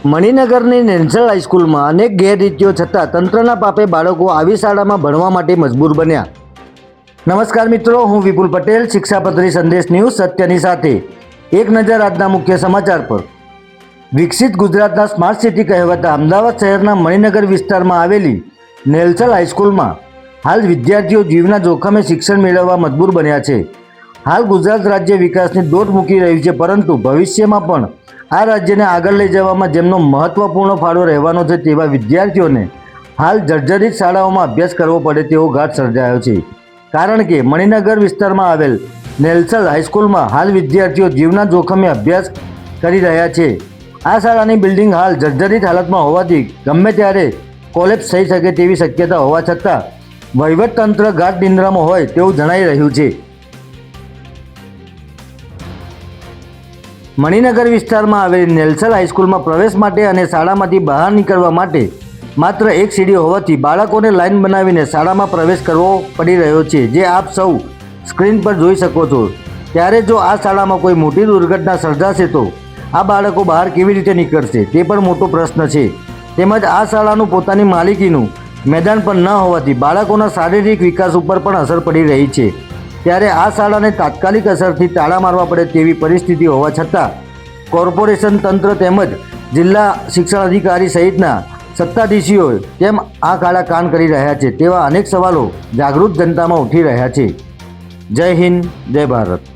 મણિનગરની national હાઈસ્કૂલમાં અનેક ગેરરીતિઓ છતાં તંત્રના પાપે બાળકો આવી શાળામાં ભણવા માટે મજબૂર બન્યા। નમસ્કાર મિત્રો, હું વિપુલ પટેલ, શિક્ષાપત્રી સંદેશ ન્યૂઝ સત્યની સાથે। એક નજર આજના મુખ્ય સમાચાર પર। વિકસિત ગુજરાતના સ્માર્ટ સિટી કહેવાતા અમદાવાદ શહેરના મણિનગર વિસ્તારમાં આવેલી નેશનલ હાઈસ્કૂલમાં હાલ વિદ્યાર્થીઓ જીવના જોખમે શિક્ષણ મેળવવા મજબૂર બન્યા છે। હાલ ગુજરાત રાજ્ય વિકાસની દોટ મૂકી રહ્યું છે, પરંતુ ભવિષ્યમાં પણ આ રાજ્યને આગળ લઈ જવામાં જેમનો મહત્વપૂર્ણ ફાળો રહેવાનો છે તેવા વિદ્યાર્થીઓને હાલ જર્જરિત શાળાઓમાં અભ્યાસ કરવો પડે તેવો ઘાટ સર્જાયો છે। કારણ કે મણિનગર વિસ્તારમાં આવેલ નેશનલ હાઈસ્કૂલમાં હાલ વિદ્યાર્થીઓ જીવના જોખમે અભ્યાસ કરી રહ્યા છે। આ શાળાની બિલ્ડિંગ હાલ જર્જરિત હાલતમાં હોવાથી ગમે ત્યારે કોલેપ્સ થઈ શકે તેવી શક્યતા હોવા છતાં વહીવટતંત્ર ગાઢ નિંદ્રામાં હોય તેવું જણાઈ રહ્યું છે। મણિનગર વિસ્તારમાં આવેલી નેશનલ હાઈસ્કૂલમાં પ્રવેશ માટે અને શાળામાંથી બહાર નીકળવા માટે માત્ર એક સીડી હોવાથી બાળકોને લાઈન બનાવીને શાળામાં પ્રવેશ કરવો પડી રહ્યો છે, જે આપ સૌ સ્ક્રીન પર જોઈ શકો છો। ત્યારે જો આ શાળામાં કોઈ મોટી દુર્ઘટના સર્જાશે તો આ બાળકો બહાર કેવી રીતે નીકળશે તે પણ મોટો પ્રશ્ન છે। તેમજ આ શાળાનું પોતાની માલિકીનું મેદાન પણ ન હોવાથી બાળકોના શારીરિક વિકાસ ઉપર પણ અસર પડી રહી છે। ત્યારે આ શાળાને તાત્કાલિક અસરથી તાળા મારવા પડે તેવી પરિસ્થિતિ હોવા છતાં કોર્પોરેશન તંત્ર તેમજ જિલ્લા શિક્ષણ અધિકારી સહિતના સત્તાધીશીઓ કેમ આ કાળા કાન કરી રહ્યા છે તેવા અનેક સવાલો જાગૃત જનતામાં ઉઠી રહ્યા છે। જય હિન્દ, જય ભારત।